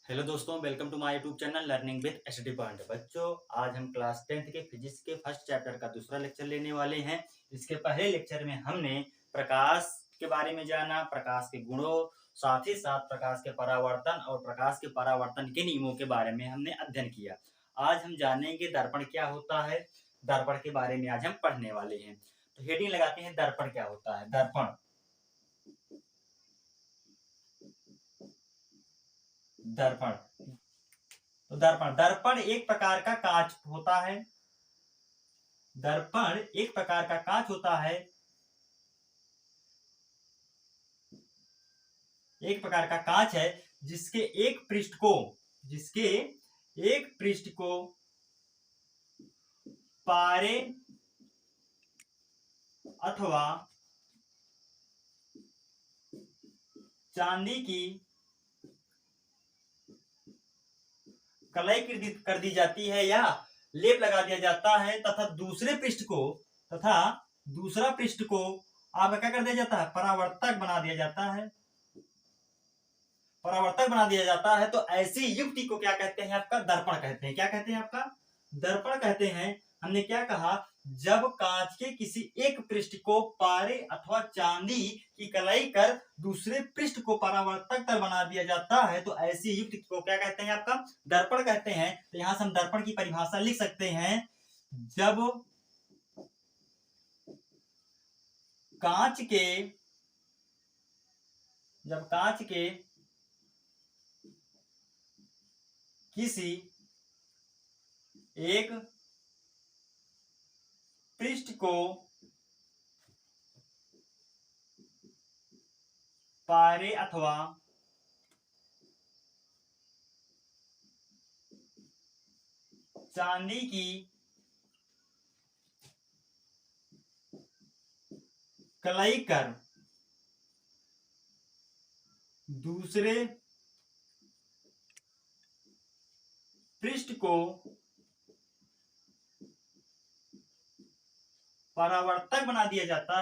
Hello दोस्तों, welcome to my YouTube channel learning with HD point. बच्चों, आज हम क्लास 10th के फिजिक्स के फर्स्ट चैप्टर का दूसरा लेक्चर लेने वाले हैं। इसके पहले लेक्चर में हमने प्रकाश के बारे में जाना, प्रकाश के गुणों, साथ ही साथ प्रकाश के परावर्तन और प्रकाश के परावर्तन के नियमों के बारे में हमने अध्ययन किया। आज हम जानेंगे दर्पण क्या होता है। दर्पण के बारे में आज हम पढ़ने वाले हैं। तो हेडिंग लगाते हैं, दर्पण क्या होता है। दर्पण दर्पण तो दर्पण दर्पण एक प्रकार का कांच होता है। दर्पण एक प्रकार का कांच होता है। एक प्रकार का कांच है जिसके जिसके एक पृष्ठ को पारे अथवा चांदी की कलाई कर दी जाती है या लेप लगा दिया जाता है तथा दूसरा पृष्ठ को आपका क्या कर दिया जाता है, परावर्तक बना दिया जाता है। परावर्तक बना दिया जाता है तो ऐसी युक्ति को क्या कहते हैं, आपका दर्पण कहते हैं। क्या कहते हैं, आपका दर्पण कहते हैं। हमने क्या कहा, जब कांच के किसी एक पृष्ठ को पारे अथवा चांदी की कलाई कर दूसरे पृष्ठ को परावर्तक तल बना दिया जाता है तो ऐसी युक्ति को क्या कहते हैं, आपका दर्पण कहते हैं। तो यहां से हम दर्पण की परिभाषा लिख सकते हैं। जब कांच के किसी एक पृष्ठ को पारे अथवा चांदी की कलाई कर दूसरे पृष्ठ को परावर्तक बना दिया जाता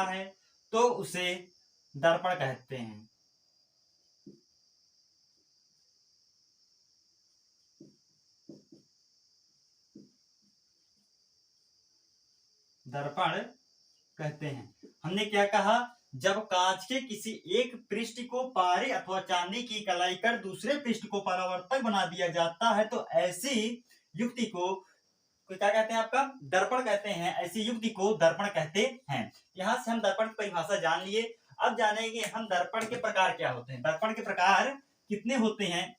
है तो उसे दर्पण कहते हैं। दर्पण कहते हैं। हमने क्या कहा, जब कांच के किसी एक पृष्ठ को पारे अथवा चांदी की कलाई कर दूसरे पृष्ठ को परावर्तक बना दिया जाता है तो ऐसी युक्ति को क्या कहते हैं, आपका दर्पण कहते हैं। ऐसी युक्ति को दर्पण कहते हैं। यहां से हम दर्पण की परिभाषा जान लिए। अब जानेंगे हम दर्पण के प्रकार क्या होते हैं। दर्पण के प्रकार कितने होते हैं।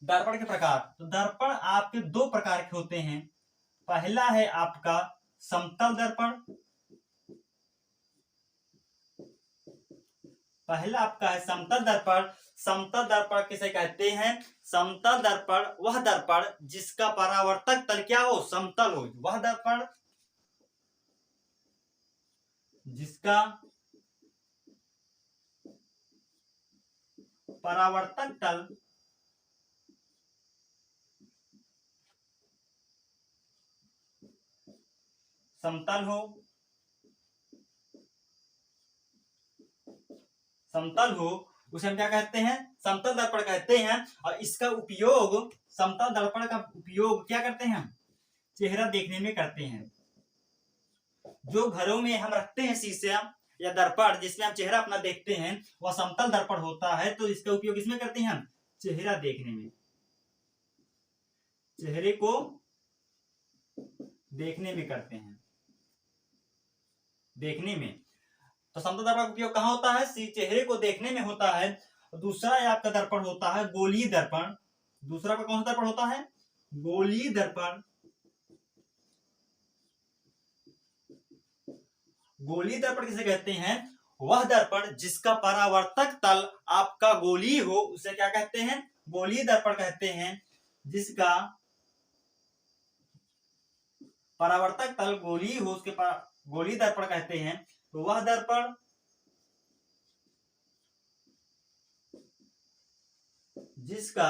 दर्पण के प्रकार, तो दर्पण आपके दो प्रकार के होते हैं। पहला है आपका समतल दर्पण। पहला आपका है समतल दर्पण। समतल दर्पण किसे कहते हैं, समतल दर्पण वह दर्पण जिसका परावर्तक तल क्या हो, समतल हो। वह दर्पण जिसका परावर्तक तल समतल हो उसे हम क्या कहते हैं, समतल दर्पण कहते हैं। और इसका उपयोग, समतल दर्पण का उपयोग क्या करते हैं, हम चेहरा देखने में करते हैं। जो घरों में हम रखते हैं शीशा या दर्पण जिसमें हम चेहरा अपना देखते हैं, वह समतल दर्पण होता है। तो इसका उपयोग इसमें करते हैं, हम चेहरा देखने में, चेहरे को देखने में करते हैं, देखने में। तो समतल दर्पण का उपयोग कहां होता है, चेहरे को देखने में होता है। दूसरा आपका दर्पण होता है गोलीय दर्पण। दूसरा का कौन सा दर्पण होता है, गोलीय दर्पण। गोलीय दर्पण किसे कहते हैं, वह दर्पण जिसका परावर्तक तल आपका गोलीय हो उसे क्या कहते हैं, गोलीय दर्पण कहते हैं। जिसका परावर्तक तल गोलीय हो उसके गोलीय दर्पण कहते हैं। तो वह दर्पण जिसका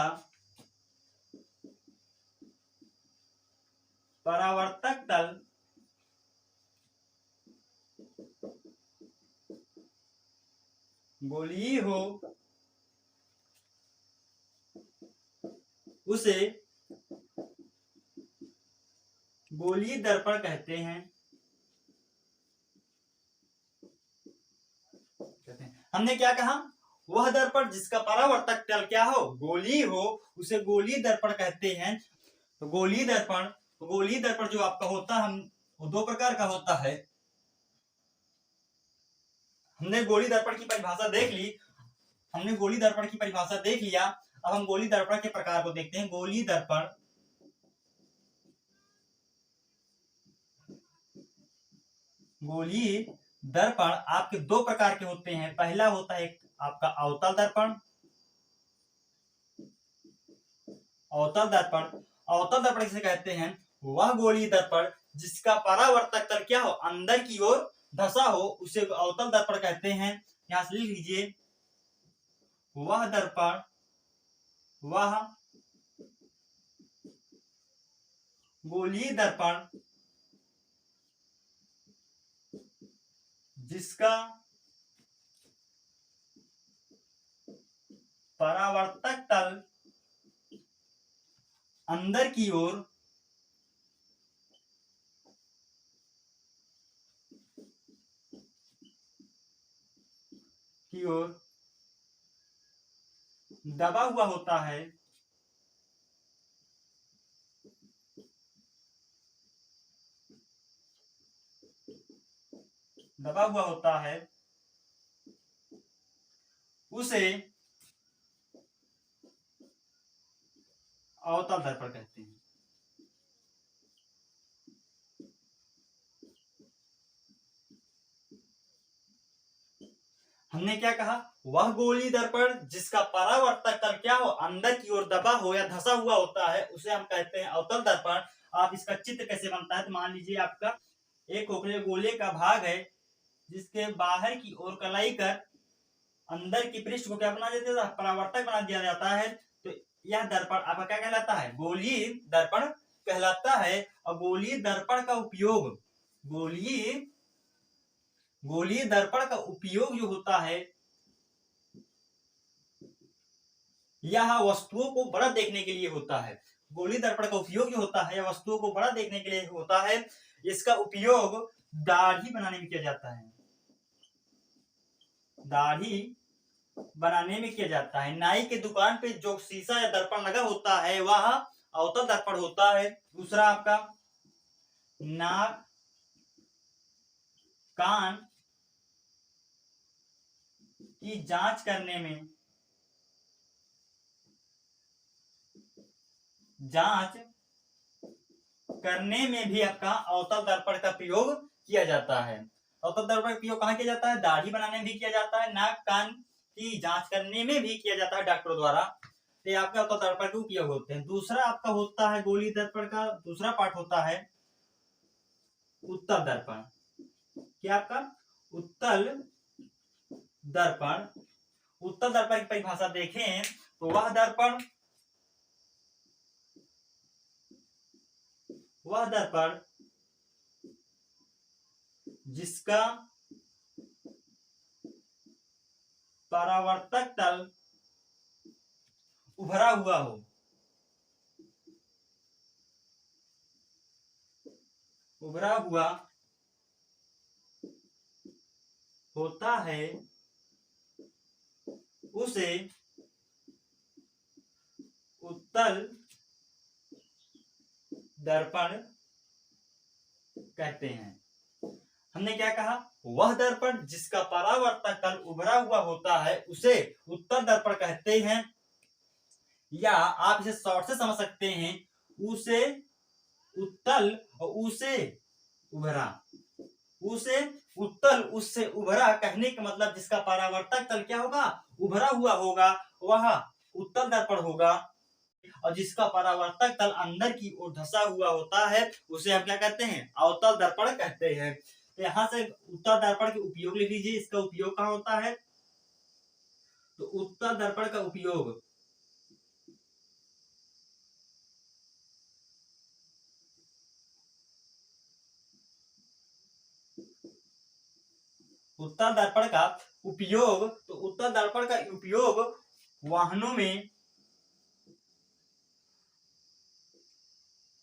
परावर्तक तल गोलीय हो उसे गोलीय दर्पण कहते हैं। हमने क्या कहा, वह दर्पण जिसका परावर्तक तल क्या हो, गोलीय हो, उसे गोलीय दर्पण कहते हैं। तो गोलीय दर्पण जो आपका होता है, वो दो प्रकार का होता है। हमने गोलीय दर्पण की परिभाषा देख ली, हमने गोलीय दर्पण की परिभाषा देख लिया। अब हम गोलीय दर्पण के प्रकार को देखते हैं। गोलीय दर्पण आपके दो प्रकार के होते हैं। पहला होता है आपका अवतल दर्पण। अवतल दर्पण किसे कहते हैं, वह गोलीय दर्पण जिसका परावर्तक तल क्या हो, अंदर की ओर धसा हो, उसे अवतल दर्पण कहते हैं। यहां से लिख लीजिए, वह गोलीय दर्पण जिसका परावर्तक तल अंदर की ओर दबा हुआ होता है, उसे अवतल दर्पण कहते हैं। हमने क्या कहा, वह गोलीय दर्पण जिसका परावर्तक तल क्या हो, अंदर की ओर दबा हो या धसा हुआ होता है, उसे हम कहते हैं अवतल दर्पण। आप इसका चित्र कैसे बनता है, तो मान लीजिए आपका एक खोखले गोले का भाग है, जिसके बाहर की ओर कलाई कर अंदर की पृष्ठ को क्या बना देते हैं, परावर्तक बना दिया जाता है। तो यह दर्पण आपका क्या कहलाता है, गोलीय दर्पण कहलाता है। और गोलीय दर्पण का उपयोग गोलीय दर्पण का उपयोग जो होता है, यह वस्तुओं को बड़ा देखने के लिए होता है। गोलीय दर्पण का उपयोग जो होता है, वस्तुओं को बड़ा देखने के लिए होता है। इसका उपयोग दाढ़ी बनाने में किया जाता है, नाई के दुकान पे जो शीशा या दर्पण लगा होता है, वह अवतल दर्पण होता है। दूसरा आपका नाक कान की जांच करने में भी आपका अवतल दर्पण का प्रयोग किया जाता है। अवतल दर्पण का प्रयोग कहाँ किया जाता है, दाढ़ी बनाने में भी किया जाता है, नाक कान की जांच करने में भी किया जाता है डॉक्टरों द्वारा। तो आपके अवतल दर्पण के उपयोग होते हैं। दूसरा आपका होता है गोलीय दर्पण का दूसरा पार्ट होता है उत्तल दर्पण। क्या आपका उत्तल दर्पण की परिभाषा देखें तो वह दर्पण जिसका परावर्तक तल उभरा हुआ होता है, उसे उत्तल दर्पण कहते हैं। हमने क्या कहा, वह दर्पण जिसका परावर्तक तल उभरा हुआ होता है, उसे उत्तल दर्पण कहते हैं। या आप इसे शॉर्ट से समझ सकते हैं, उसे उत्तल और उसे उत्तल उससे उभरा कहने का मतलब जिसका परावर्तक तल क्या होगा, उभरा हुआ होगा, वह उत्तल दर्पण होगा। और जिसका परावर्तक तल अंदर की ओर धसा हुआ होता है, उसे हम क्या कहते हैं, अवतल दर्पण कहते हैं। तो यहां से उत्तल दर्पण के उपयोग लिख लीजिए। इसका उपयोग कहां होता है, तो उत्तल दर्पण का उपयोग उत्तल दर्पण का उपयोग, तो उत्तल दर्पण का उपयोग वाहनों में,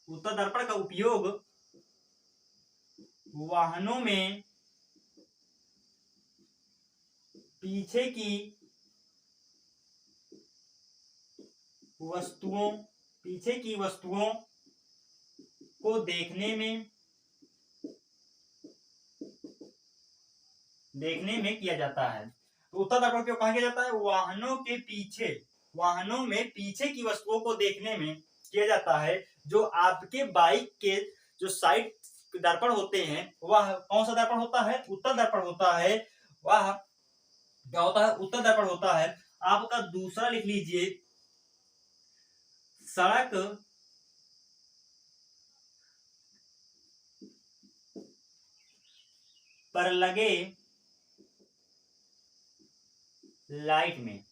उत्तल दर्पण का उपयोग वाहनों में पीछे की वस्तुओं, पीछे की वस्तुओं को देखने में किया जाता है। तो उत्तल दर्पण क्यों कहा जाता है? वाहनों के पीछे, वाहनों में पीछे की वस्तुओं को देखने में किया जाता है। जो आपके बाइक के जो साइड दर्पण होते हैं, वह कौन सा दर्पण होता है? उत्तल दर्पण होता है। वह क्या होता है? उत्तल दर्पण होता है। आपका दूसरा लिख लीजिए, सड़क पर लगे लाइट में,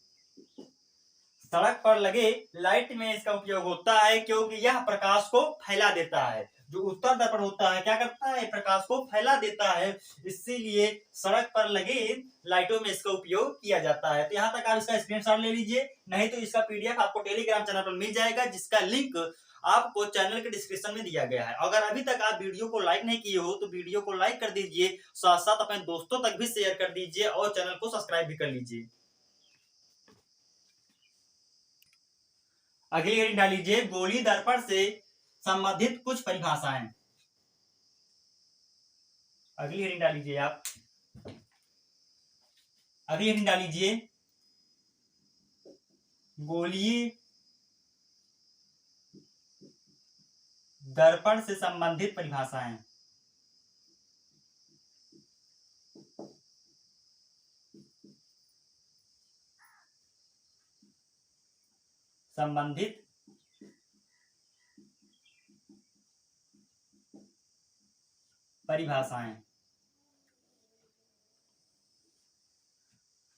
सड़क पर लगे लाइट में इसका उपयोग होता है, क्योंकि यह प्रकाश को फैला देता है। जो उत्तल दर्पण होता है क्या करता है? प्रकाश को फैला देता है, इसीलिए सड़क पर लगे लाइटों में इसका उपयोग किया जाता है। तो यहाँ तक आप इसका स्क्रीनशॉट ले लीजिए, नहीं तो इसका पीडीएफ आपको टेलीग्राम चैनल पर मिल जाएगा, जिसका लिंक आपको चैनल के डिस्क्रिप्शन में दिया गया है। अगर अभी तक आप वीडियो को लाइक नहीं किए हो तो वीडियो को लाइक कर दीजिए, साथ साथ अपने दोस्तों तक भी शेयर कर दीजिए और चैनल को सब्सक्राइब भी कर लीजिए। अगली हेडिंग डाल लीजिए, गोली दर्पण से संबंधित कुछ परिभाषाएं। अगली हेडिंग डाल लीजिए आप, अगली हेडिंग डाल लीजिए, गोलीय दर्पण से संबंधित परिभाषाएं। संबंधित परिभाषाएं।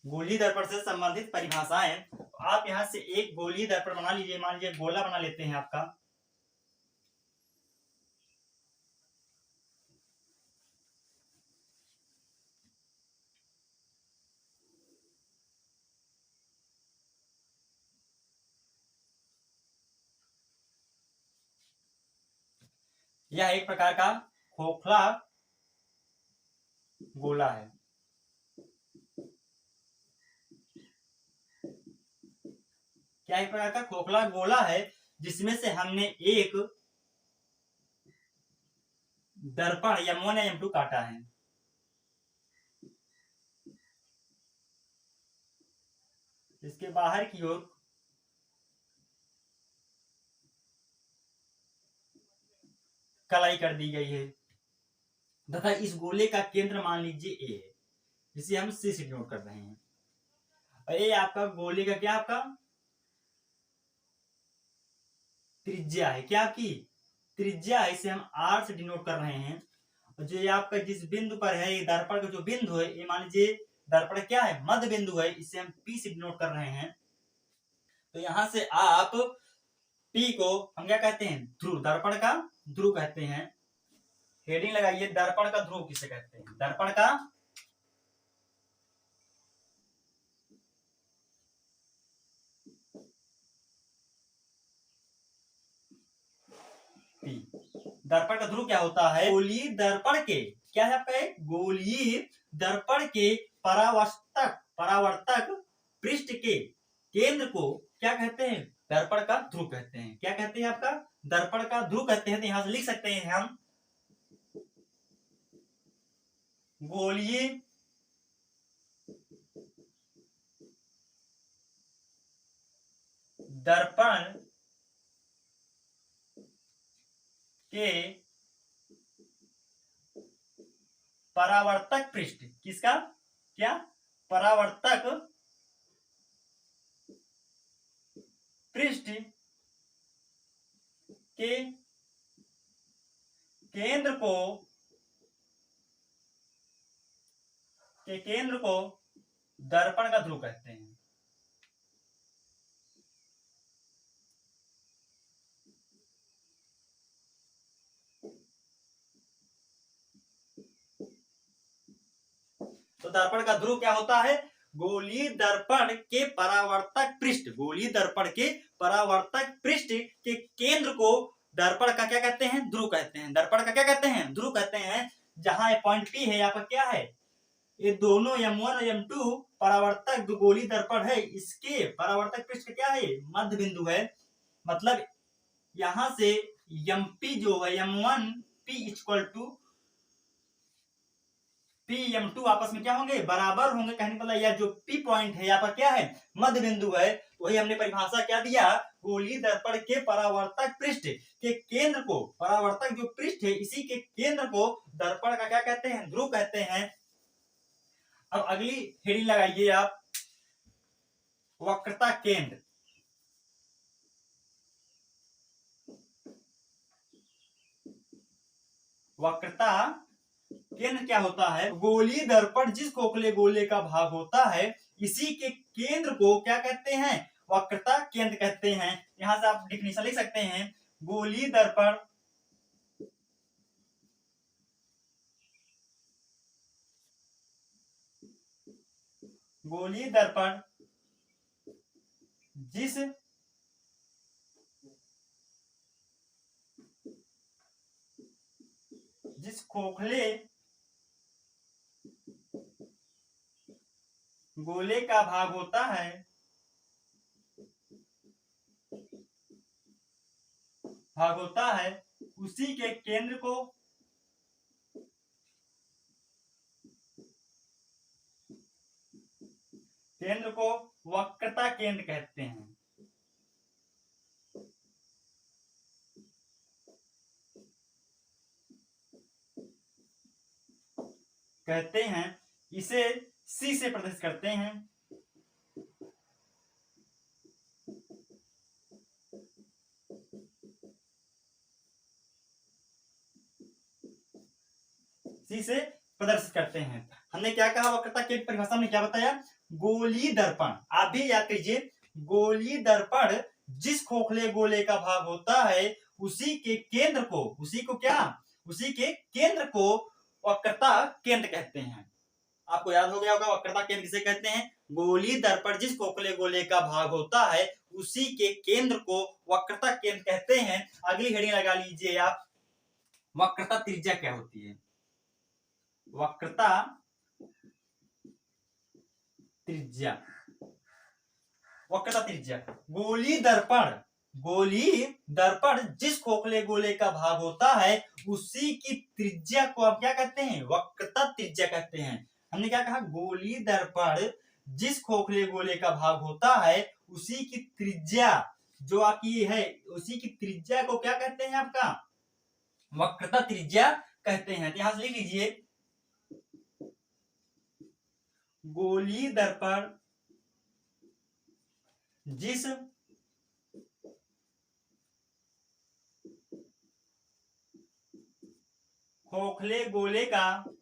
गोलीय दर्पण से संबंधित परिभाषाएं। आप यहां से एक गोलीय दर्पण बना लीजिए, मान लीजिए गोला बना लेते हैं आपका। यह एक प्रकार का खोखला गोला है। क्या एक प्रकार का खोखला गोला है, जिसमें से हमने एक दर्पण M1 या M2 काटा है। इसके बाहर की ओर कलाई कर दी गई है तथा इस गोले का केंद्र मान लीजिए ए है, जिसे हम सी से डिनोट कर रहे हैं। और ये आपका गोले का क्या, आपका त्रिज्या है। क्या आपकी त्रिज्या है, इसे हम आर से डिनोट कर रहे हैं। और जो ये आपका जिस बिंदु पर है, ये दर्पण का जो बिंदु है, ये मान लीजिए दर्पण क्या है? मध्य बिंदु है, इसे हम पी से डिनोट कर रहे हैं। तो यहां से आप पी को हम क्या कहते हैं? ध्रुव, दर्पण का ध्रुव कहते हैं। हेडिंग लगाइए, दर्पण का ध्रुव किसे कहते हैं? दर्पण का पी। दर्पण का ध्रुव क्या होता है? गोलीय दर्पण के, क्या है आपका? गोलीय दर्पण के परावर्तक, परावर्तक पृष्ठ के केंद्र को क्या कहते हैं? दर्पण का ध्रुव कहते हैं। क्या कहते हैं? आपका दर्पण का ध्रुव कहते हैं। तो यहां से लिख सकते हैं हम, गोलीय दर्पण के परावर्तक पृष्ठ, किसका? क्या? परावर्तक पृष्ठ के केंद्र को, के केंद्र को दर्पण का ध्रुव कहते हैं। तो दर्पण का ध्रुव क्या होता है? गोलीय दर्पण के परावर्तक पृष्ठ, गोलीय दर्पण के परावर्तक पृष्ठ के केंद्र को दर्पण का क्या कहते हैं? ध्रुव कहते हैं। दर्पण का क्या कहते हैं? ध्रुव कहते हैं। जहां ये पॉइंट P है, यहाँ पर क्या है? ये दोनों M1 और M2 परावर्तक जो गोलीय दर्पण है, इसके परावर्तक पृष्ठ क्या है? मध्य बिंदु है। मतलब यहां से MP जो है, M1 P equal to PM2 आपस में क्या होंगे? बराबर होंगे। कहने का मतलब यह जो P पॉइंट है, यहाँ पर क्या है? मध्य बिंदु है। वही हमने परिभाषा क्या दिया? गोलीय दर्पण के परावर्तक पृष्ठ के केंद्र को, परावर्तक जो पृष्ठ है इसी के केंद्र को दर्पण का क्या कहते हैं? ध्रुव कहते हैं। अब अगली हेडिंग लगाइए आप, वक्रता केंद्र। वक्रता केंद्र क्या होता है? गोलीय दर्पण जिस खोखले गोले का भाग होता है, इसी के केंद्र को क्या कहते हैं? वक्रता केंद्र कहते हैं। यहां से आप डिफिनेशन लिख सकते हैं, गोलीय दर्पण जिस खोखले गोले का भाग होता है, उसी के केंद्र को वक्रता केंद्र कहते हैं। इसे C से प्रदर्शित करते हैं। C से प्रदर्शित करते हैं। हमने क्या कहा? वक्रता केंद्र परिभाषा में क्या बताया? गोलीय दर्पण। आप भी याद कीजिए, गोलीय दर्पण जिस खोखले गोले का भाग होता है, उसी के केंद्र को वक्रता केंद्र कहते हैं। आपको याद हो गया होगा वक्रता केंद्र किसे कहते हैं? गोलीय दर्पण जिस खोखले गोले का भाग होता है, उसी के केंद्र को वक्रता केंद्र कहते हैं। अगली हेडिंग लगा लीजिए आप, वक्रता त्रिज्या क्या होती है? वक्रता त्रिज्या। गोलीय दर्पण जिस खोखले गोले का भाग होता है, उसी की त्रिज्या को आप क्या कहते हैं? वक्रता त्रिज्या कहते हैं। हमने क्या कहा? गोलीय दर्पण जिस खोखले गोले का भाग होता है, उसी की त्रिज्या जो आपकी है, उसी की त्रिज्या को क्या कहते हैं? आपका वक्रता त्रिज्या कहते हैं। यहां से लिख लीजिए, गोलीय दर्पण जिस खोखले गोले का भाग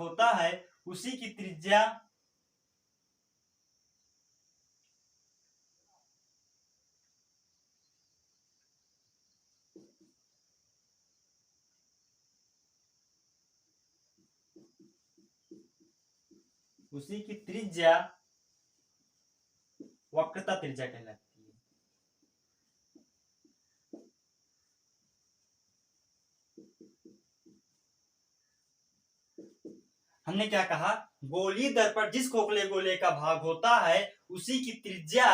होता है, उसी की त्रिज्या वक्रता त्रिज्या कहलाती है। हमने क्या कहा? गोलीय दर्पण जिस खोखले गोले का भाग होता है, उसी की त्रिज्या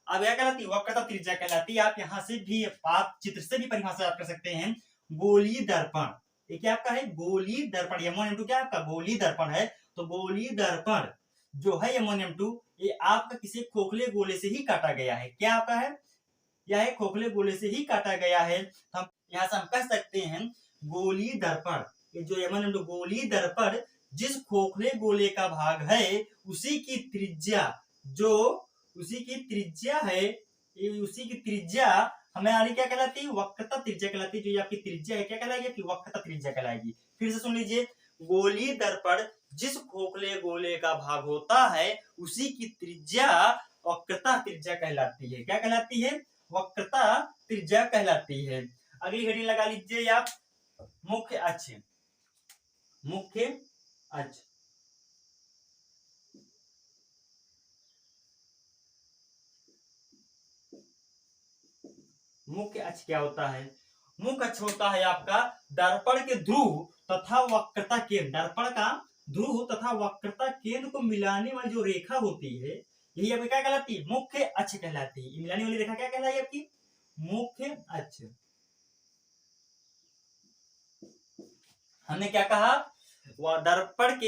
अब क्या कहलाती है? वक्रता त्रिज्या कहलाती है। आप यहां से भी, आप चित्र से भी परिभाषा कर सकते हैं। गोलीय दर्पण, ये क्या आपका है? गोलीय दर्पण। M1 M2 क्या आपका? गोलीय दर्पण है। तो गोलीय दर्पण जो है M1 M2, ये आपका किसी खोखले गोले से ही काटा गया है। क्या आपका है? यह खोखले गोले से ही काटा गया है। हम यहां से हम कह सकते हैं, गोलीय दर्पण, ये जो M1 M2 गोलीय दर्पण जिस खोखले गोले का भाग है, उसी की त्रिज्या हमें आगे क्या कहलाती है? वक्रता त्रिज्या कहलाती है। जो आपकी त्रिज्या है क्या कहलाएगी? आपकी वक्रता त्रिज्या कहलाएगी। फिर से सुन लीजिए, गोलीय दर्पण जिस खोखले गोले का भाग होता है उसी की त्रिज्या वक्रता त्रिज्या कहलाती है। क्या कहलाती है? वक्रता त्रिज्या कहलाती है। अगली हेडिंग लगा लीजिए आप, मुख्य अक्ष। मुख्य अक्ष, मुख्य अक्ष क्या होता है? मुख्य अक्ष होता है आपका दर्पण के ध्रुव तथा वक्रता केंद्र। दर्पण का ध्रुव तथा वक्रता केंद्र को मिलाने वाली जो रेखा होती है यही आपकी क्या कहलाती है? मुख्य अक्ष कहलाती है। मिलाने वाली रेखा क्या कहलाई आपकी? मुख्य अक्ष। हमने क्या कहा? दर्पण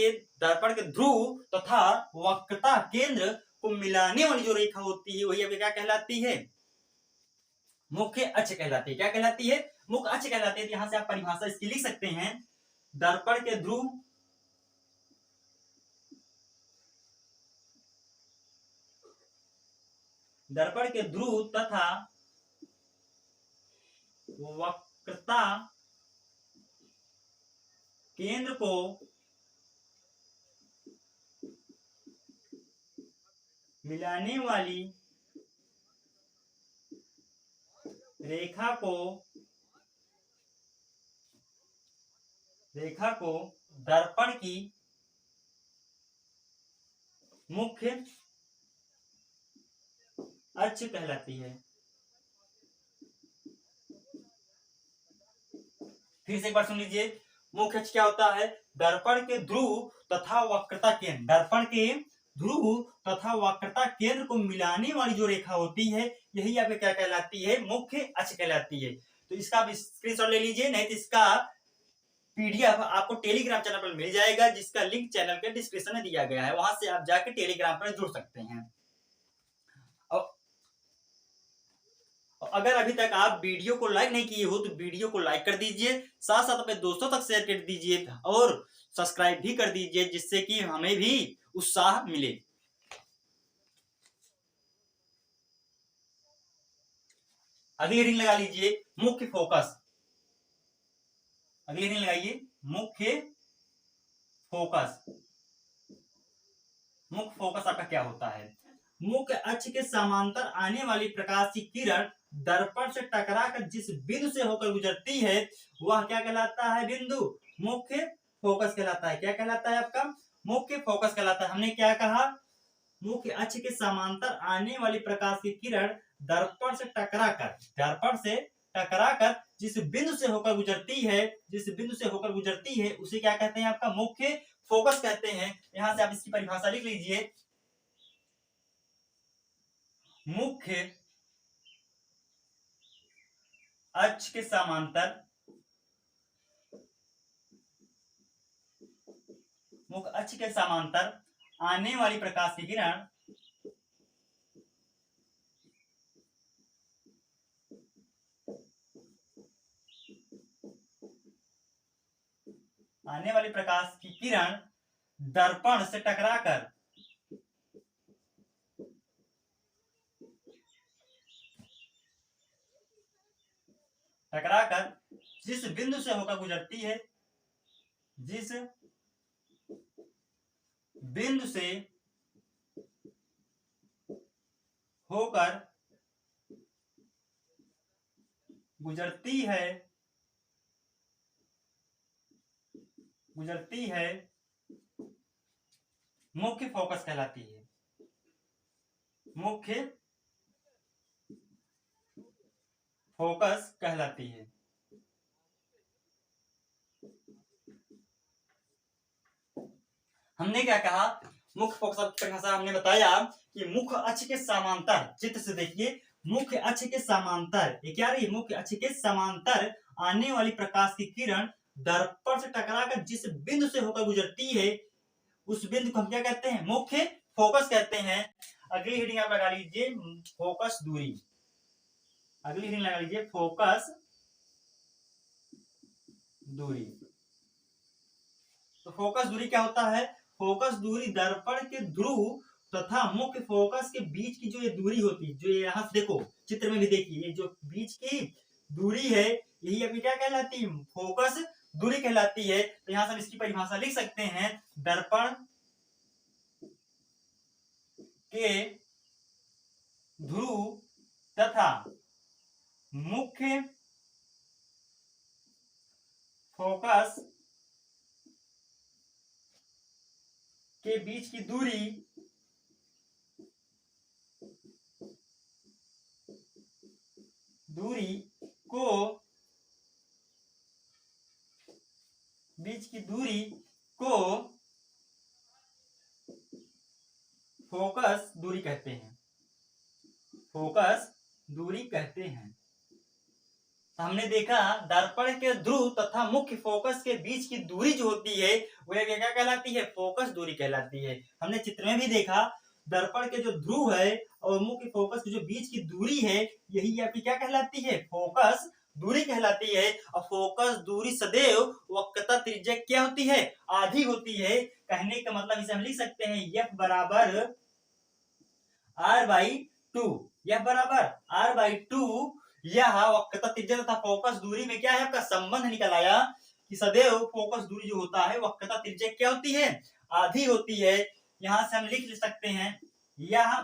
के ध्रुव तथा वक्रता केंद्र को मिलाने वाली जो रेखा होती है वही आपकी क्या कहलाती है? मुख्य अक्ष कहलाती है। क्या कहलाती है? मुख्य अक्ष कहलाती है। यहां से आप परिभाषा इसकी लिख सकते हैं, दर्पण के ध्रुव तथा वक्रता केंद्र को मिलाने वाली रेखा को दर्पण की मुख्य अक्ष कहलाती है। फिर से एक बार सुन लीजिए, मुख्य अक्ष क्या होता है? दर्पण के ध्रुव तथा वक्रता केंद्र, दर्पण के ध्रुव तथा वक्रता केंद्र को मिलाने वाली जो रेखा होती है यही आपको क्या कहलाती है? मुख्य अक्ष कहलाती है। तो इसका आप स्क्रीनशॉट ले लीजिए, नहीं तो इसका पीडीएफ आपको टेलीग्राम चैनल पर मिल जाएगा, जिसका लिंक चैनल के डिस्क्रिप्शन में दिया गया है। वहां से आप जाकर टेलीग्राम पर जुड़ सकते हैं। अगर अभी तक आप वीडियो को लाइक नहीं किए हो तो वीडियो को लाइक कर दीजिए, साथ साथ अपने दोस्तों तक शेयर कर दीजिए और सब्सक्राइब भी कर दीजिए, जिससे कि हमें भी उत्साह मिले। अगली हेडिंग लगा लीजिए, मुख्य फोकस। अगली हेडिंग लगाइए, मुख्य फोकस। मुख्य फोकस आपका क्या होता है? मुख्य अक्ष के समांतर आने वाली प्रकाश की किरण दर्पण से टकराकर जिस बिंदु से होकर गुजरती है वह क्या कहलाता है? बिंदु। मुख्य फोकस कहलाता है। क्या कहलाता है आपका? मुख्य फोकस कहलाता है। हमने क्या कहा? मुख्य अक्ष के समांतर आने वाली प्रकाश की किरण दर्पण से टकराकर जिस बिंदु से होकर गुजरती है उसे क्या कहते हैं? आपका मुख्य फोकस कहते हैं। यहां से आप इसकी परिभाषा लिख लीजिए, मुख्य अक्ष के समांतर आने वाली प्रकाश की किरण दर्पण से टकराकर जिस बिंदु से होकर गुजरती है गुजरती है मुख्य फोकस कहलाती है। मुख्य फोकस कहलाती है। हमने क्या कहा? मुख्य फोकस की परिभाषा हमने बताया कि मुख्य अक्ष के समांतर, चित्र से देखिए, मुख्य अक्ष के समांतर, ये क्या रही? मुख्य अक्ष के समांतर आने वाली प्रकाश की किरण दर्पण से टकराकर जिस बिंदु से होकर गुजरती है उस बिंदु को हम क्या कहते हैं? मुख्य फोकस कहते हैं। अगली हेडिंग आप लगा लीजिए, फोकस दूरी। अगली हेडिंग लगा लीजिए, फोकस दूरी। तो फोकस दूरी क्या होता है? फोकस दूरी दर्पण के ध्रुव तथा मुख्य फोकस के बीच की जो ये दूरी होती है, जो यहां से देखो चित्र में भी देखिए, ये जो बीच की दूरी है यही अभी क्या कहलाती है? फोकस दूरी कहलाती है। तो यहां से हम इसकी परिभाषा लिख सकते हैं, दर्पण के ध्रुव तथा मुख्य फोकस के बीच की दूरी को फोकस दूरी कहते हैं। फोकस दूरी कहते हैं। हमने देखा दर्पण के ध्रुव तथा मुख्य फोकस के बीच की दूरी जो होती है वह क्या कहलाती है, फोकस दूरी कहलाती है। हमने चित्र में भी देखा दर्पण के जो ध्रुव है और मुख्य फोकस के जो बीच की दूरी है यही आपकी क्या कहलाती है, फोकस दूरी कहलाती है। और फोकस दूरी सदैव वक्रता त्रिज्या क्या होती है, आधी होती है। कहने का मतलब इसे हम लिख सकते हैं F बराबर r/2, F बराबर r/2। यह वक्रता त्रिज्या तथा फोकस दूरी में क्या है, आपका संबंध निकल आया कि सदैव फोकस दूरी जो होता है वक्रता त्रिज्या क्या होती है, आधी होती है। यहां से हम लिख सकते हैं यह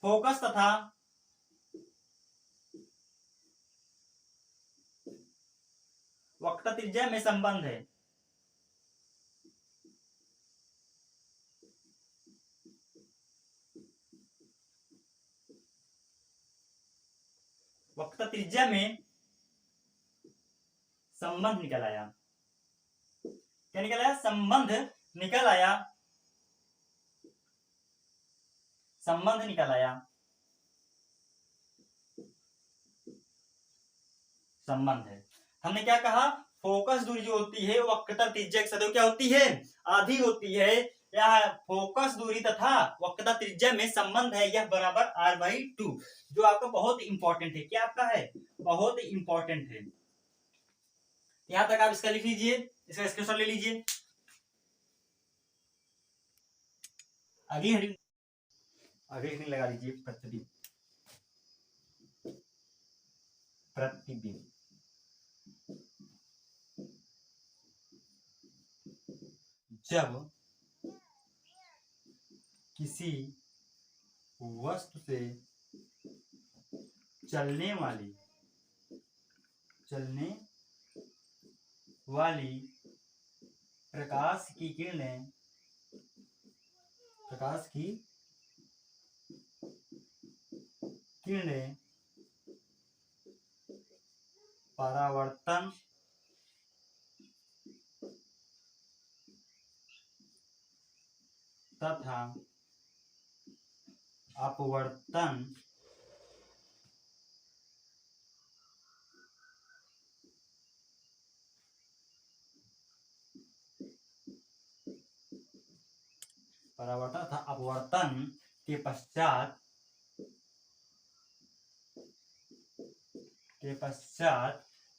फोकस तथा वक्रता त्रिज्या में संबंध है। वक्रता त्रिज्या में संबंध निकल आया। क्या निकल आया, संबंध निकल आया, संबंध निकल आया, संबंध है। हमने क्या कहा, फोकस दूरी जो होती है वक्रता त्रिज्या के सदैव क्या होती है, आधी होती है। यह फोकस दूरी तथा वक्रता त्रिज्या में संबंध है, यह बराबर r/2, जो आपका बहुत इंपॉर्टेंट है। क्या आपका है, बहुत इंपॉर्टेंट है। यहां तक आप इसका लिख लीजिए, इसका स्क्रीनशॉट ले लीजिए। अगली हेडिंग लगा लीजिए, प्रतिबिंब। प्रतिबिंब जब किसी वस्तु से चलने वाली प्रकाश की किरणें परावर्तन तथा अपवर्तन के पश्चात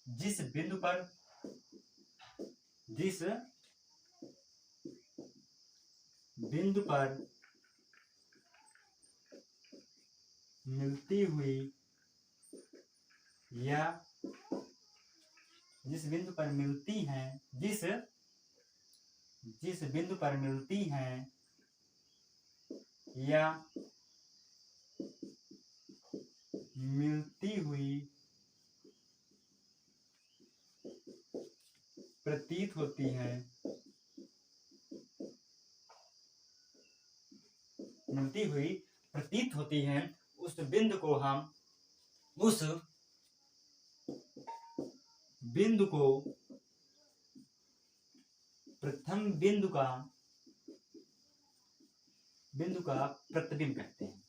जिस बिंदु पर मिलती हुई या जिस बिंदु पर मिलती हैं या मिलती हुई प्रतीत होती हैं, उस बिंदु को प्रथम बिंदु का प्रतिबिंब कहते हैं।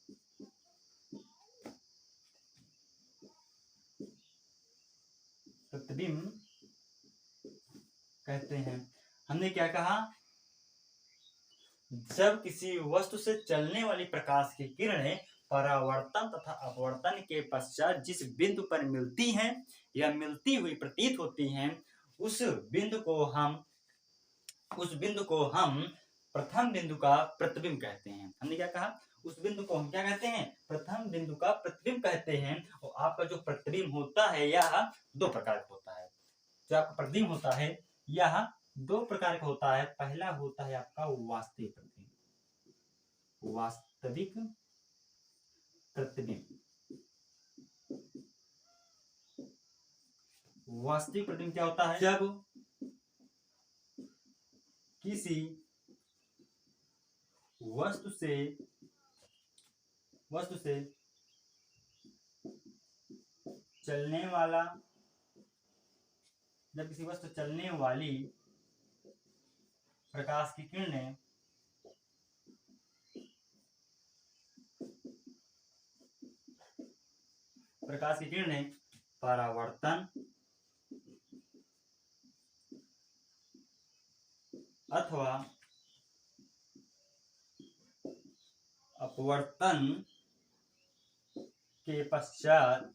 प्रतिबिंब कहते हैं। हमने क्या कहा, जब किसी वस्तु से चलने वाली प्रकाश की किरणें परावर्तन तथा अपवर्तन के पश्चात जिस बिंदु पर मिलती हैं या मिलती हुई प्रतीत होती हैं, उस बिंदु को हम प्रथम बिंदु का प्रतिबिंब कहते हैं। हमने क्या कहा, उस बिंदु को हम क्या कहते हैं, प्रथम बिंदु का प्रतिबिंब कहते हैं। और आपका जो प्रतिबिंब होता है यह दो प्रकार का होता है। जो आपका प्रतिबिंब होता है यह दो प्रकार का होता है। पहला होता है आपका वास्तविक प्रतिबिंब, वास्तविक प्रतिबिंब। वास्तविक प्रतिबिंब क्या होता है, जब किसी वस्तु से चलने वाला, जब किसी वस्तु चलने वाली प्रकाश की किरणें परावर्तन अथवा अपवर्तन के पश्चात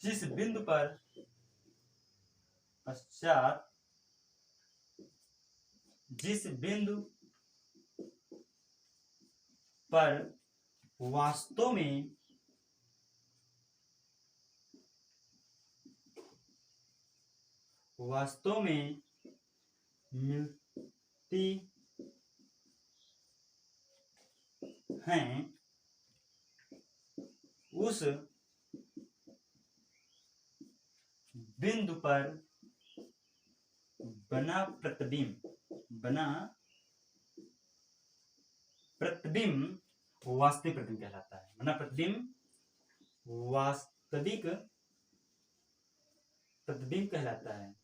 जिस बिंदु पर वास्तव में मिलती हैं उस बिंदु पर बना प्रतिबिंब वास्तविक प्रतिबिंब कहलाता है। बना प्रतिबिंब वास्तविक प्रतिबिंब कहलाता है।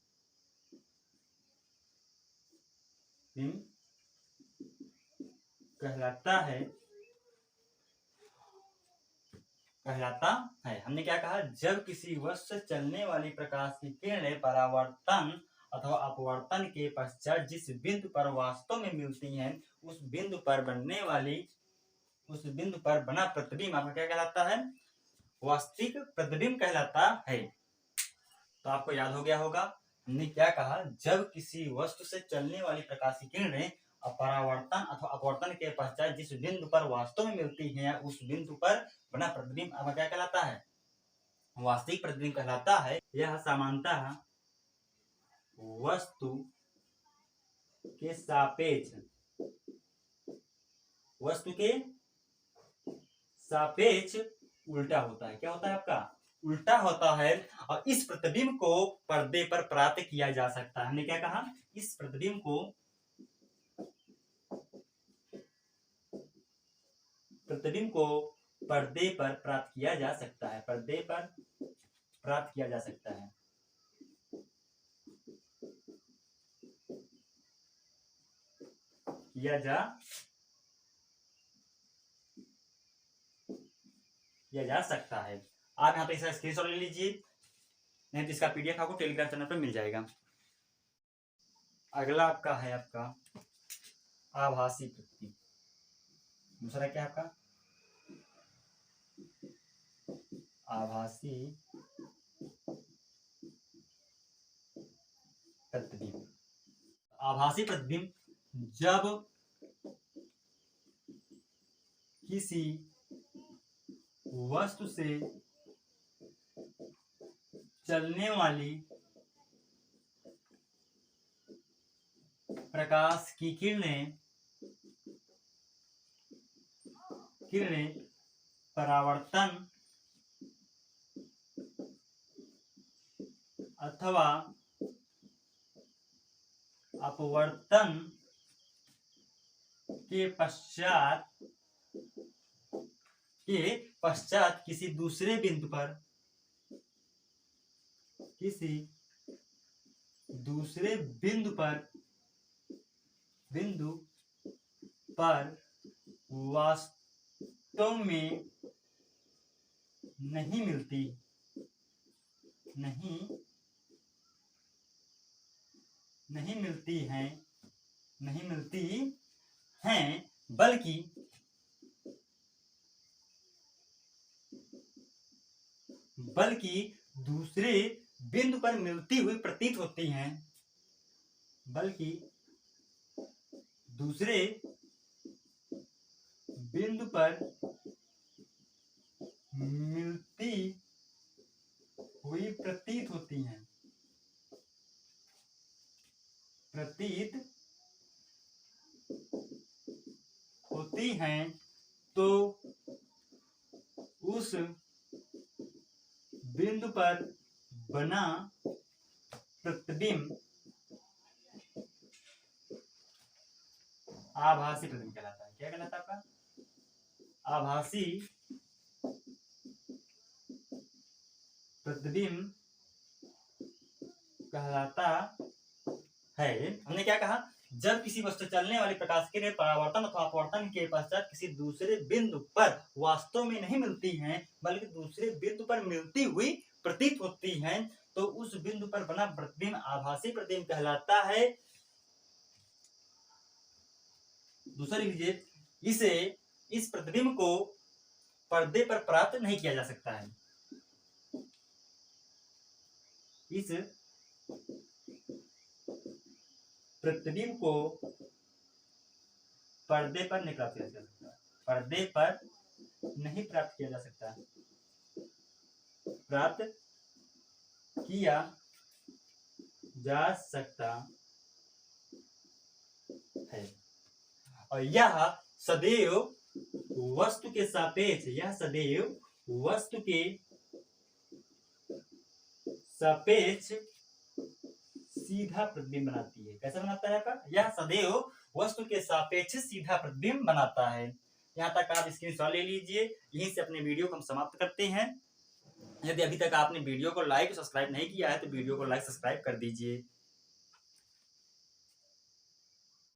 हमने क्या कहा, जब किसी वस्तु से चलने वाली प्रकाश की किरणें परावर्तन अथवा अपवर्तन के पश्चात जिस बिंदु पर वास्तव में मिलती हैं उस बिंदु पर बना प्रतिबिंब आपका क्या कहलाता है, वास्तविक प्रतिबिंब कहलाता है। तो आपको याद हो गया होगा हमने क्या कहा, जब किसी वस्तु से चलने वाली प्रकाश की किरणें परावर्तन अथवा अपवर्तन के पश्चात जिस बिंदु पर वास्तव में मिलती हैं उस बिंदु पर बना प्रतिबिंब आपका क्या कहलाता है, वास्तविक प्रतिबिंब कहलाता है। यह सामान्यतः वस्तु के सापेक्ष उल्टा होता है। क्या होता है आपका, उल्टा होता है। और इस प्रतिबिंब को पर्दे पर प्राप्त किया जा सकता है। हमने क्या कहा, इस प्रतिबिंब को पर्दे पर प्राप्त किया जा सकता है। पर्दे पर प्राप्त किया जा सकता है। किया जा सकता है। आप यहाँ पे इसका स्क्रीनशॉट ले लीजिए, नहीं तो इसका पीडीएफ आपको टेलीग्राम चैनल पर मिल जाएगा। अगला आपका है आपका आभासी प्रतिबिंब। दूसरा क्या है आपका, आभासी प्रतिबिंब। आभासी प्रतिबिंब जब किसी वस्तु से चलने वाली प्रकाश की किरणें परावर्तन अथवा अपवर्तन के पश्चात किसी दूसरे बिंदु पर वास्तव में नहीं मिलती हैं बल्कि दूसरे बिंदु पर मिलती हुई प्रतीत होती हैं। बिंदु पर मिलती हुई प्रतीत होती हैं, प्रतीत होती हैं, तो उस बिंदु पर बना प्रतिबिंब आभासी प्रतिबिंब कहलाता है। क्या कहलाता है आपका? आभासी प्रतिबिंब कहलाता है। हमने क्या कहा? जब किसी वस्तु चलने वाली प्रकाश किरण परावर्तन अथवा अपवर्तन के पश्चात किसी दूसरे बिंदु पर वास्तव में नहीं मिलती हैं, बल्कि दूसरे बिंदु पर मिलती हुई प्रतीत होती हैं, तो उस बिंदु पर बना प्रतिबिंब आभासी प्रतिबिंब कहलाता है। दूसरा लीजिए, इस प्रतिबिंब को पर्दे पर प्राप्त नहीं किया जा सकता है। इस प्रतिबिंब को पर्दे पर नहीं प्राप्त किया जा सकता, पर्दे पर नहीं प्राप्त किया जा सकता, प्राप्त किया जा सकता है। और यह सदैव वस्तु के सापेक्ष, यह सदैव वस्तु के सापेक्ष सीधा प्रतिबिंब बनाती है। कैसे बनाता है आपका? यह सदैव वस्तु के सापेक्ष सीधा प्रतिबिंब बनाता है। यहाँ तक आप स्क्रीनशॉट ले लीजिए। यहीं से अपने वीडियो को हम समाप्त करते हैं। यदि अभी तक आपने वीडियो को लाइक सब्सक्राइब नहीं किया है तो वीडियो को लाइक सब्सक्राइब कर दीजिए।